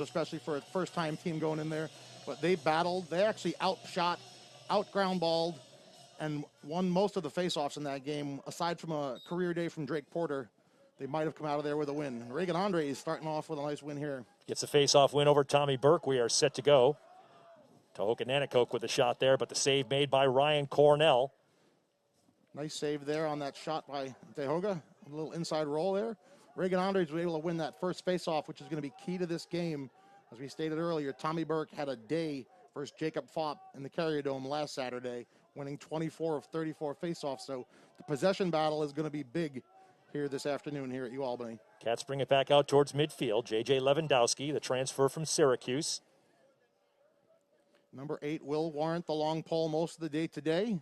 especially for a first-time team going in there. But they battled. They actually outshot, out-ground-balled, and won most of the face-offs in that game. Aside from a career day from Drake Porter, they might have come out of there with a win. Reagan Andre is starting off with a nice win here. Gets a face-off win over Tommy Burke. We are set to go. Tahoka Nanticoke with the shot there, but the save made by Ryan Cornell. Nice save there on that shot by Tahoka. A little inside roll there. Reagan Andres was able to win that first face-off, which is going to be key to this game. As we stated earlier, Tommy Burke had a day versus Jacob Fopp in the Carrier Dome last Saturday, winning 24 of 34 face-offs. So the possession battle is going to be big here this afternoon here at UAlbany. Cats bring it back out towards midfield. J.J. Lewandowski, the transfer from Syracuse. Number 8 will warrant the long pole most of the day today.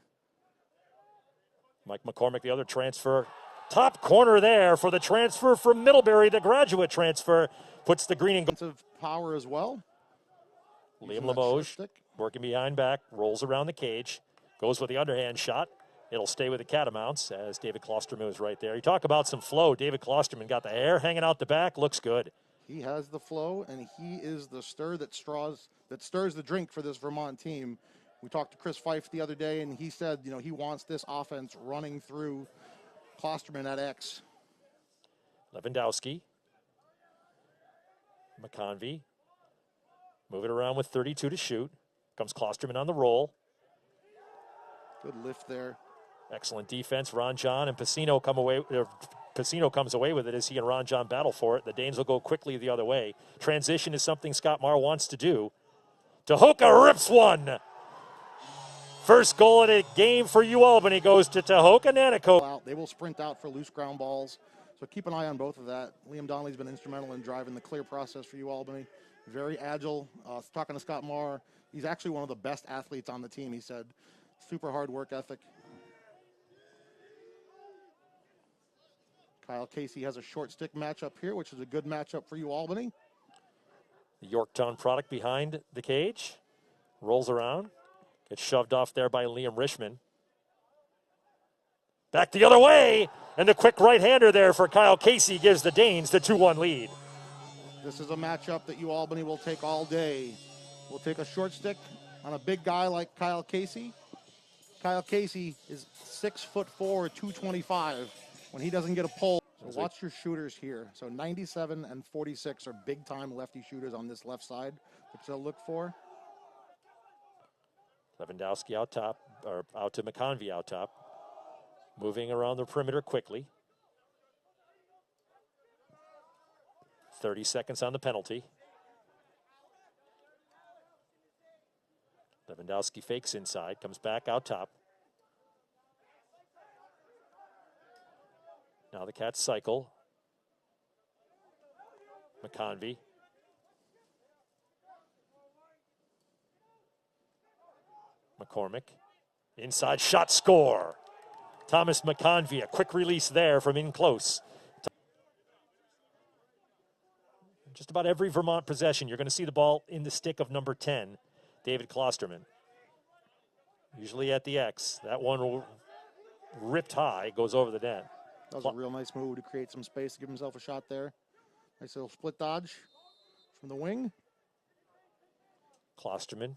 Mike McCormack, the other transfer. Top corner there for the transfer from Middlebury, the graduate transfer. Puts the green and gold. Power as well. Liam Limoges working behind back, rolls around the cage, goes with the underhand shot. It'll stay with the Catamounts as David Klosterman is right there. You talk about some flow. David Klosterman got the hair hanging out the back. Looks good. He has the flow, and he is the stir that stirs the drink for this Vermont team. We talked to Chris Fife the other day, and he said, he wants this offense running through Klosterman at X. Lewandowski. McConvey. Moving around with 32 to shoot. Comes Klosterman on the roll. Good lift there. Excellent defense. Ron John and Pacino Pacino comes away with it as he and Ron John battle for it. The Danes will go quickly the other way. Transition is something Scott Marr wants to do. Tahoka rips one. First goal of the game for UAlbany goes to Tahoka Nanticoke. They will sprint out for loose ground balls, so keep an eye on both of that. Liam Donnelly's been instrumental in driving the clear process for UAlbany. Very agile. Talking to Scott Marr, he's actually one of the best athletes on the team, he said. Super hard work ethic. Kyle Casey has a short stick matchup here, which is a good matchup for UAlbany. The Yorktown product behind the cage. Rolls around. Gets shoved off there by Liam Rishman. Back the other way. And the quick right-hander there for Kyle Casey gives the Danes the 2-1 lead. This is a matchup that UAlbany will take all day. We'll take a short stick on a big guy like Kyle Casey. Kyle Casey is 6'4", 225. When he doesn't get a pull, so watch your shooters here. So 97 and 46 are big-time lefty shooters on this left side, which they'll look for. Lewandowski out top, or out to McConvey out top. Moving around the perimeter quickly. 30 seconds on the penalty. Lewandowski fakes inside, comes back out top. Now the Cats cycle. McConvey. McCormack. Inside shot, score. Thomas McConvey, a quick release there from in close. Just about every Vermont possession, you're going to see the ball in the stick of number 10, David Klosterman. Usually at the X. That one ripped high, goes over the net. That was a real nice move to create some space to give himself a shot there. Nice little split dodge from the wing. Klosterman,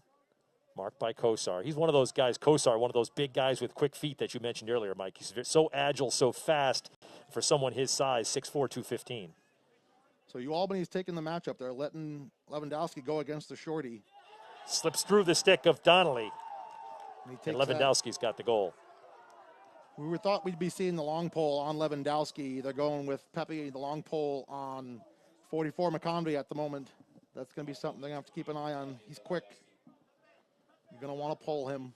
marked by Kosar. He's one of those guys, Kosar, one of those big guys with quick feet that you mentioned earlier, Mike. He's so agile, so fast for someone his size, 6'4", 215. So UAlbany's taking the matchup. They're letting Lewandowski go against the shorty. Slips through the stick of Donnelly. And Lewandowski's got the goal. We thought we'd be seeing the long pole on Lewandowski. They're going with Pepe, the long pole on 44 McConvey at the moment. That's going to be something they're going to have to keep an eye on. He's quick. You're going to want to pull him.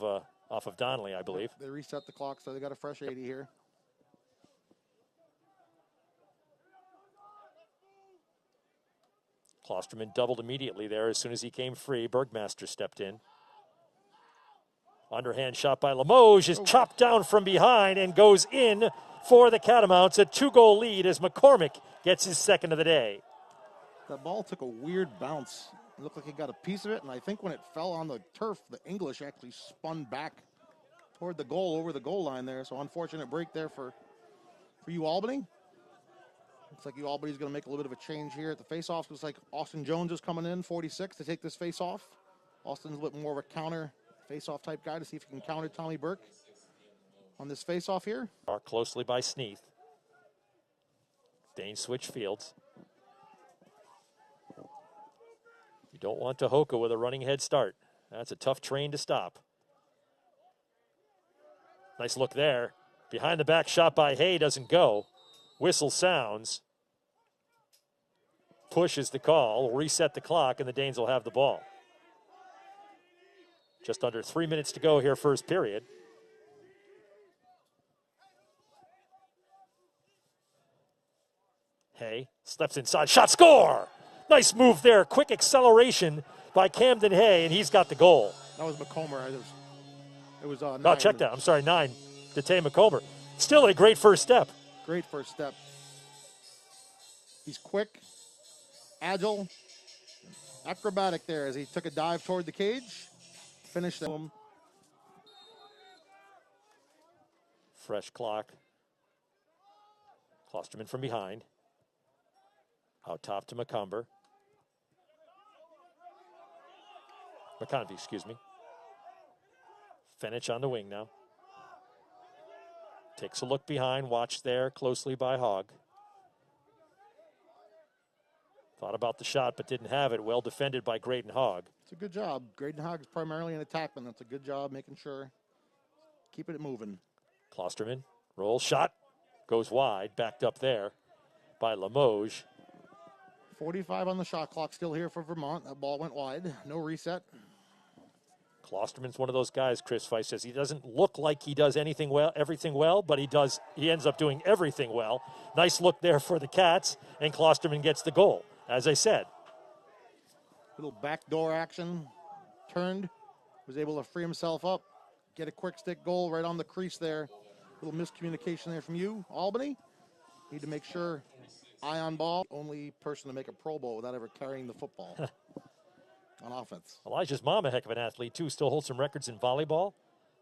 Off of Donnelly, I believe. They reset the clock, so they got a fresh 80 here. Klosterman doubled immediately there as soon as he came free. Bergmaster stepped in. Underhand shot by Limoges is chopped down from behind and goes in for the Catamounts. A 2-goal lead as McCormack gets his second of the day. That ball took a weird bounce. It looked like he got a piece of it, and I think when it fell on the turf, the English actually spun back toward the goal over the goal line there. So unfortunate break there for UAlbany. Looks like Albany's going to make a little bit of a change here at the face-off. Looks like Austin Jones is coming in, 46, to take this face-off. Austin's a little bit more of a counter face-off type guy to see if he can counter Tommy Burke on this face-off here. Marked closely by Sneath. Danes switch fields. You don't want Tehoka with a running head start. That's a tough train to stop. Nice look there. Behind the back shot by Hay doesn't go. Whistle sounds. Push is the call. We'll reset the clock, and the Danes will have the ball. Just under 3 minutes to go here, first period. Hay steps inside. Shot, score! Nice move there. Quick acceleration by Camden Hay, and he's got the goal. That was McCormack. It was 9. Oh, check that. I'm sorry, 9 to Tay McCormack. Still a great first step. Great first step. He's quick, agile, acrobatic there as he took a dive toward the cage. Finished him. Fresh clock. Klosterman from behind. Out top to McConvey, excuse me. Fenich on the wing now. Takes a look behind, watched there closely by Hogg. Thought about the shot, but didn't have it. Well defended by Grayden Hogg. It's a good job. Grayden Hogg is primarily an attackman. That's a good job making sure. Keeping it moving. Klosterman, roll, shot. Goes wide, backed up there by Limoges. 45 on the shot clock still here for Vermont. That ball went wide. No reset. Klosterman's one of those guys, Chris Feist says. He doesn't look like he does everything well, but he ends up doing everything well. Nice look there for the Cats, and Klosterman gets the goal, as I said. Little backdoor action. Turned. Was able to free himself up. Get a quick stick goal right on the crease there. Little miscommunication there from you, Albany. Need to make sure eye on ball. Only person to make a Pro Bowl without ever carrying the football on offense. Elijah's mom, a heck of an athlete, too. Still holds some records in volleyball.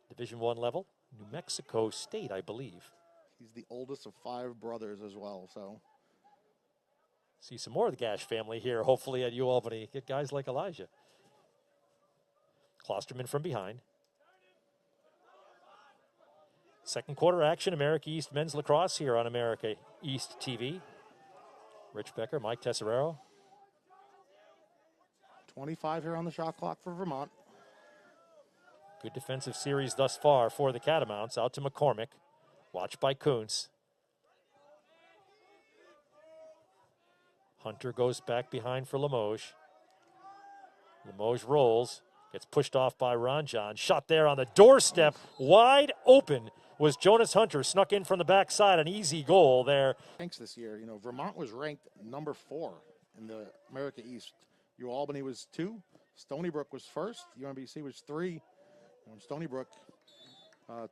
Division I level. New Mexico State, I believe. He's the oldest of 5 brothers as well, so. See some more of the Gash family here, hopefully at UAlbany. Get guys like Elijah. Klosterman from behind. Second quarter action, America East men's lacrosse here on America East TV. Rich Becker, Mike Tesserero. 25 here on the shot clock for Vermont. Good defensive series thus far for the Catamounts. Out to McCormack. Watched by Kuntz. Hunter goes back behind for Limoges. Limoges rolls. Gets pushed off by Ranjan. Shot there on the doorstep. Wide open was Jonas Hunter. Snuck in from the backside. An easy goal there. Thanks this year. You know, Vermont was ranked number 4 in the America East. UAlbany was 2. Stony Brook was 1st. UMBC was 3. And Stony Brook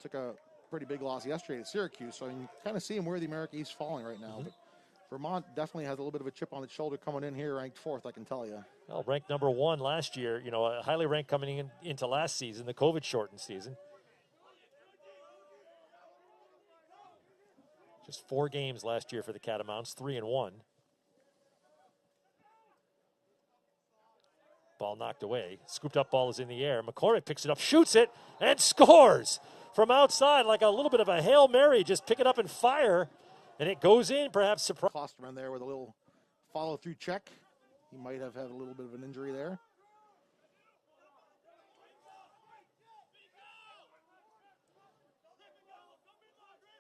took a pretty big loss yesterday at Syracuse. So you can kind of see where the America East falling right now. But Vermont definitely has a little bit of a chip on its shoulder coming in here, ranked 4th, I can tell you. Well, ranked number 1 last year. You know, highly ranked coming into last season, the COVID-shortened season. Just 4 games last year for the Catamounts, 3-1. Ball knocked away. Scooped up ball is in the air. McCormack picks it up, shoots it, and scores from outside like a little bit of a Hail Mary. Just pick it up and fire, and it goes in, perhaps surprise. Klosterman there with a little follow-through check. He might have had a little bit of an injury there.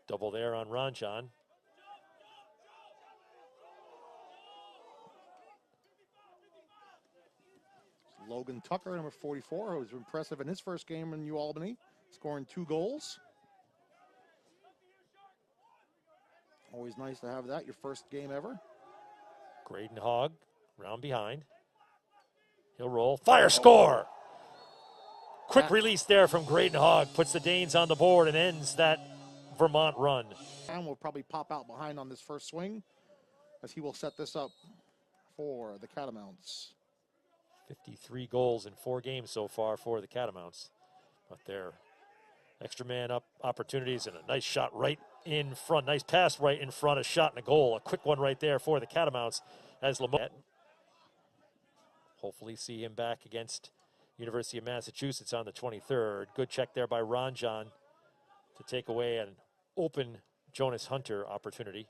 Double there on Ranjan. Logan Tucker, number 44, who was impressive in his first game in UAlbany, scoring 2 goals. Always nice to have that, your first game ever. Grayden Hogg, round behind. He'll roll, fire, score! Quick release there from Grayden Hogg, puts the Danes on the board and ends that Vermont run. And will probably pop out behind on this first swing as he will set this up for the Catamounts. 53 goals in 4 games so far for the Catamounts. But their extra man up opportunities and a nice shot right in front. Nice pass right in front, a shot and a goal. A quick one right there for the Catamounts as Limoges. Hopefully see him back against University of Massachusetts on the 23rd. Good check there by Ron John to take away an open Jonas Hunter opportunity.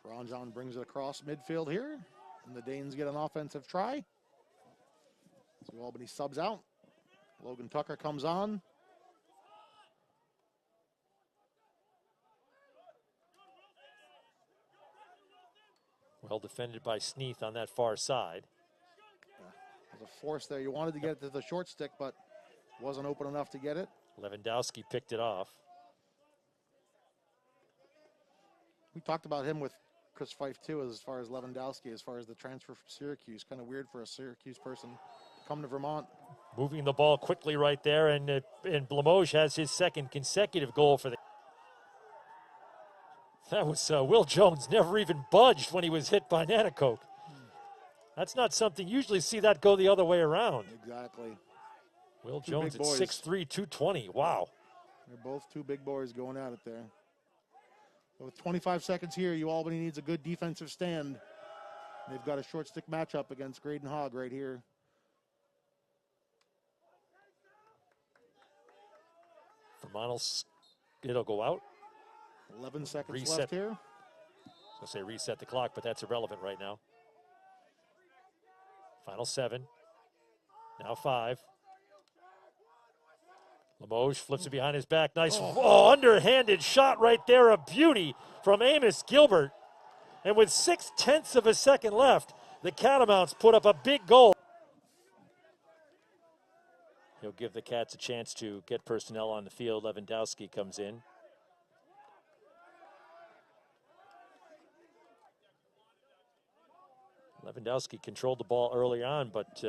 Ron John brings it across midfield here, and the Danes get an offensive try. So Albany subs out. Logan Tucker comes on. Well defended by Sneath on that far side. There's a force there. You wanted to get it to the short stick, but wasn't open enough to get it. Lewandowski picked it off. We talked about him with Chris Fife, too, as far as Lewandowski, as far as the transfer from Syracuse. Kind of weird for a Syracuse person to come to Vermont. Moving the ball quickly right there, and Limoges has his second consecutive goal for the... That was Will Jones never even budged when he was hit by Nanacoke. That's not something, usually see that go the other way around. Exactly. Will Jones at 6'3", 220. Wow. They're both two big boys going at it there. But with 25 seconds here, Albany needs a good defensive stand. They've got a short stick matchup against Grayden Hogg right here. Vermont, it'll go out. 11 seconds Reset. left here. I was going to say reset the clock, but that's irrelevant right now. Final 7. Now 5. Limoges flips it behind his back. Nice underhanded shot right there. A beauty from Amos Gilbert. And with 0.6 of a second left, the Catamounts put up a big goal. He'll give the Cats a chance to get personnel on the field. Lewandowski comes in. Lewandowski controlled the ball early on, but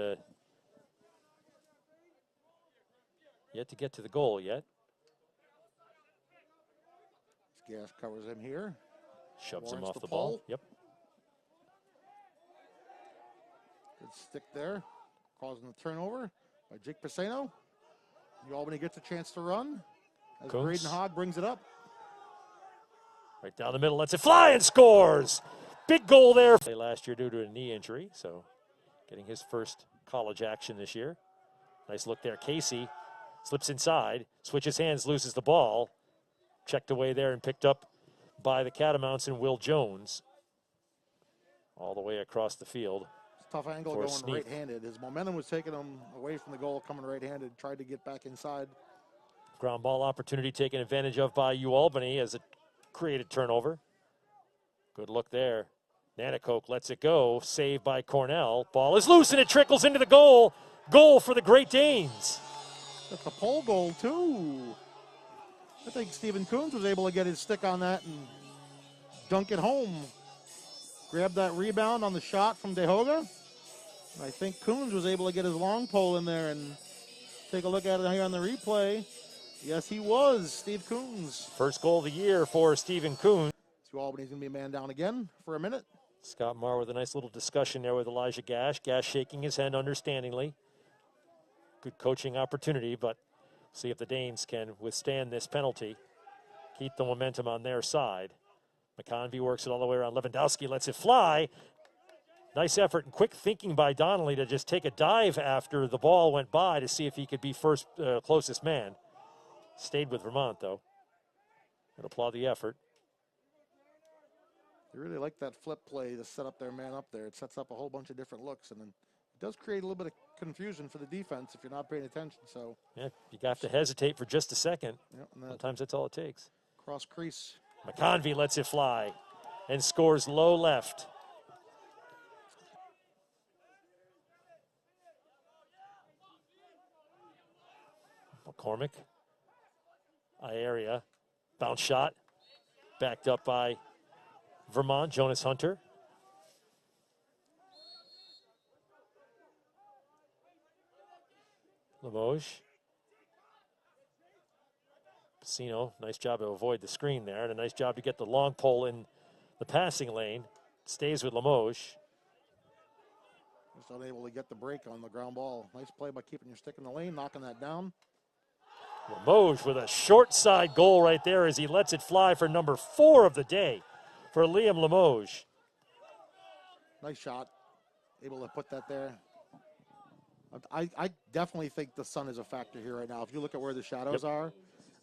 yet to get to the goal yet. Gas covers him here. Shoves him off the ball. Yep. Good stick there, causing the turnover by Jake Pisano. Albany gets a chance to run as Grayden Hogg brings it up. Right down the middle, lets it fly and scores. Big goal there. Last year due to a knee injury, so getting his first college action this year. Nice look there. Casey slips inside, switches hands, loses the ball. Checked away there and picked up by the Catamounts and Will Jones. All the way across the field. It's a tough angle going right-handed. His momentum was taking him away from the goal, coming right-handed. Tried to get back inside. Ground ball opportunity taken advantage of by Albany as it created turnover. Good look there. Nanacoke lets it go. Saved by Cornell. Ball is loose and it trickles into the goal. Goal for the Great Danes. That's a pole goal, too. I think Stephen Coons was able to get his stick on that and dunk it home. Grabbed that rebound on the shot from De Hoga. And I think Coons was able to get his long pole in there and take a look at it here on the replay. Yes, he was, Steve Coons. First goal of the year for Stephen Coons. So Albany's going to be a man down again for a minute. Scott Marr with a nice little discussion there with Elijah Gash. Gash shaking his head understandingly. Good coaching opportunity, but see if the Danes can withstand this penalty. Keep the momentum on their side. McConvey works it all the way around. Lewandowski lets it fly. Nice effort and quick thinking by Donnelly to just take a dive after the ball went by to see if he could be first closest man. Stayed with Vermont, though. And applaud the effort. I really like that flip play to set up their man up there. It sets up a whole bunch of different looks, and then it does create a little bit of confusion for the defense if you're not paying attention. So yeah, you have to hesitate for just a second. Yep, sometimes that's all it takes. Cross crease. McConvey lets it fly and scores low left. McCormack. Area. Bounce shot. Backed up by Vermont, Jonas Hunter. Limoges. Pisano, nice job to avoid the screen there, and a nice job to get the long pole in the passing lane. Stays with Limoges. Just unable to get the break on the ground ball. Nice play by keeping your stick in the lane, knocking that down. Limoges with a short side goal right there as he lets it fly for number 4 of the day for Liam Limoges. Nice shot. Able to put that there. I definitely think the sun is a factor here right now. If you look at where the shadows are,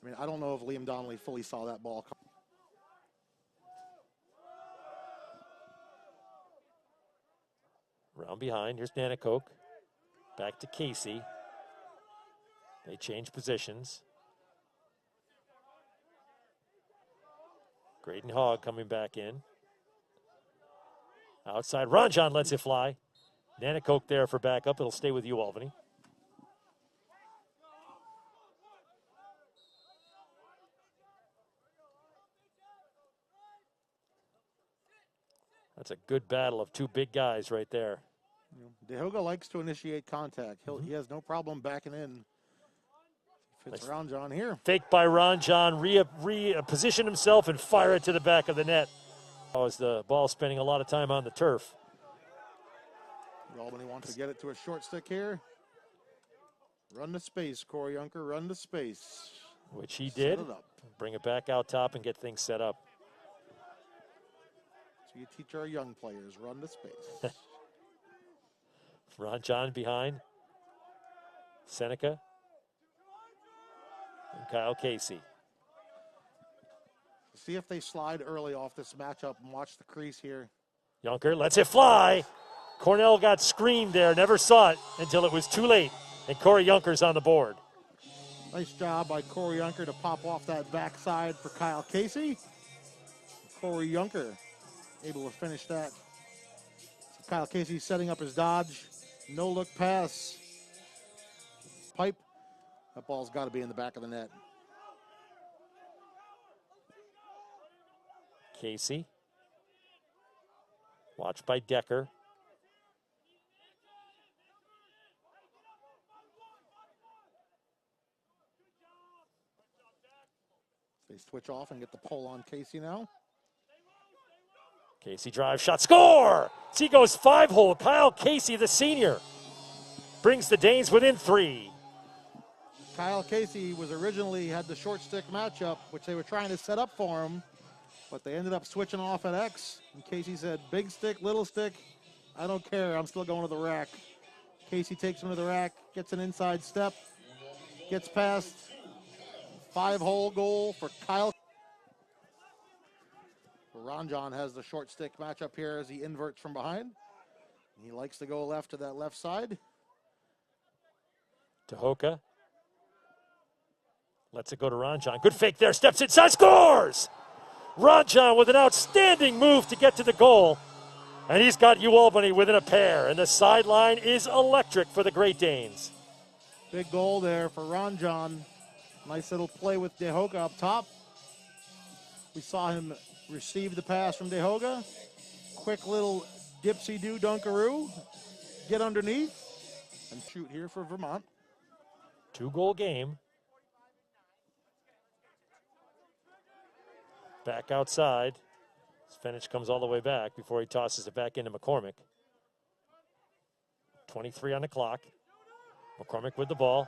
I mean, I don't know if Liam Donnelly fully saw that ball come. Round behind, here's Nanakoke. Back to Casey. They change positions. Grayden Hogg coming back in. Outside, Ranjan lets it fly. Nanakoke there for backup. It'll stay with you, Albany. That's a good battle of two big guys right there. De Hoga likes to initiate contact. He has no problem backing in. Fits Ranjan here. Fake by Ranjan, reposition himself and fire it to the back of the net. As the ball spending a lot of time on the turf. Albany wants to get it to a short stick here. Run to space, Corey Junker, run to space. Which he did. Bring it back out top and get things set up. So you teach our young players, run to space. Ranjan behind. Seneca. And Kyle Casey. See if they slide early off this matchup and watch the crease here. Junker lets it fly. Cornell got screened there, never saw it until it was too late. And Corey Junker's on the board. Nice job by Corey Junker to pop off that backside for Kyle Casey. Corey Junker able to finish that. So Kyle Casey setting up his dodge. No look pass. Pipe. That ball's got to be in the back of the net. Casey. Watched by Decker. They switch off and get the pull on Casey now. Casey drives, shot, score! He goes 5-hole. Kyle Casey, the senior, brings the Danes within 3. Kyle Casey was originally had the short stick matchup, which they were trying to set up for him, but they ended up switching off at X. And Casey said, big stick, little stick, I don't care. I'm still going to the rack. Casey takes him to the rack, gets an inside step, gets past. 5-hole goal for Kyle. Ranjan has the short stick matchup here as he inverts from behind. He likes to go left to that left side. Tehoka lets it go to Ranjan. Good fake there. Steps inside. Scores! Ranjan with an outstanding move to get to the goal. And he's got Albany within a pair. And the sideline is electric for the Great Danes. Big goal there for Ranjan. Nice little play with De Hoga up top. We saw him receive the pass from De Hoga. Quick little dipsy-do dunkaroo. Get underneath and shoot here for Vermont. 2-goal game. Back outside. Svenich comes all the way back before he tosses it back into McCormack. 23 on the clock. McCormack with the ball.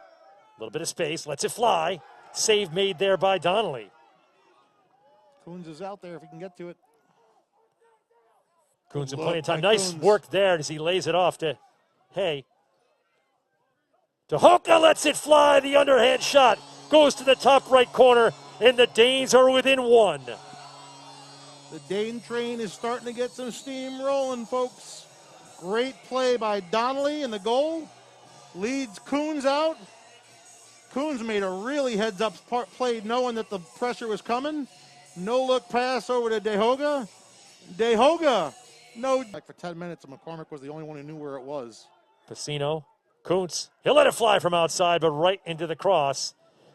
A little bit of space, lets it fly. Save made there by Donnelly. Coons is out there if he can get to it. Coons in plenty of time. Nice work there as he lays it off to Hay. Tehoka lets it fly. The underhand shot goes to the top right corner, and the Danes are within 1. The Dane train is starting to get some steam rolling, folks. Great play by Donnelly in the goal. Leads Coons out. Coons made a really heads-up play knowing that the pressure was coming. No-look pass over to De Hoga. De Hoga, no. Like for 10 minutes, McCormack was the only one who knew where it was. Pacino, Kuntz, he'll let it fly from outside, but right into the cross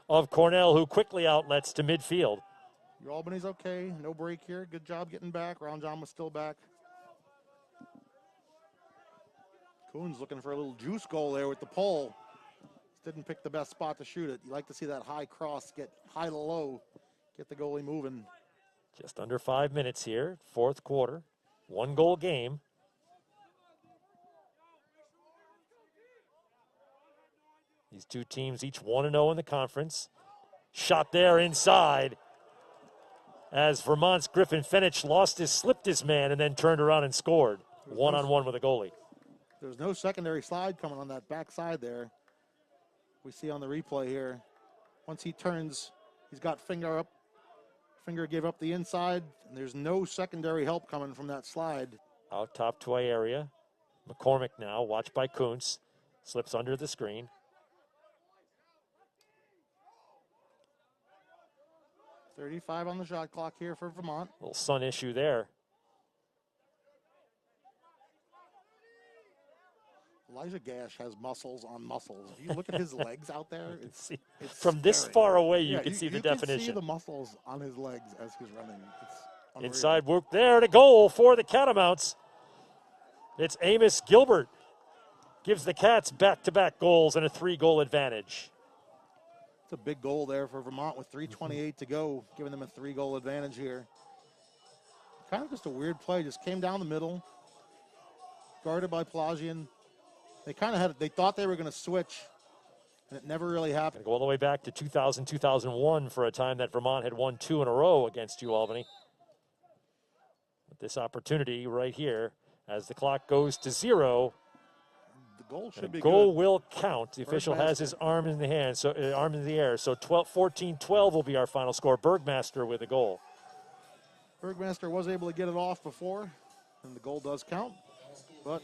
of Cornell, who quickly outlets to midfield. Albany's okay, no break here. Good job getting back. Ranjan was still back. Coons looking for a little juice goal there with the pole. Didn't pick the best spot to shoot it. You like to see that high cross, get high to low, get the goalie moving. Just under 5 minutes here, 4th quarter. 1-goal game. These two teams each 1-0 in the conference. Shot there inside as Vermont's Griffin Fenich slipped his man and then turned around and scored. One-on-one with a goalie. There's no secondary slide coming on that backside there. We see on the replay here. Once he turns, he's got finger up. Finger gave up the inside, and there's no secondary help coming from that slide. Out top toy area. McCormack now, watched by Kuntz. Slips under the screen. .35 on the shot clock here for Vermont. Little sun issue there. Elijah Gash has muscles on muscles. If you look at his legs out there, it's from this scary. far away, you can see the definition. You can see the muscles on his legs as he's running. It's unreal. Inside work there to goal for the Catamounts. It's Amos Gilbert. Gives the Cats back-to-back goals and a 3-goal advantage. It's a big goal there for Vermont with 3:28 to go, giving them a 3-goal advantage here. Kind of just a weird play. Just came down the middle, guarded by Pelagian. They thought they were going to switch, and it never really happened. Go all the way back to 2000, 2001 for a time that Vermont had won 2 in a row against Albany. With this opportunity right here, as the clock goes to 0, the goal should be goal good. will count. The official has his arm in the hand, so arm in the air. So 14-12 will be our final score. Bergmaster with a goal. Bergmaster was able to get it off before, and the goal does count, but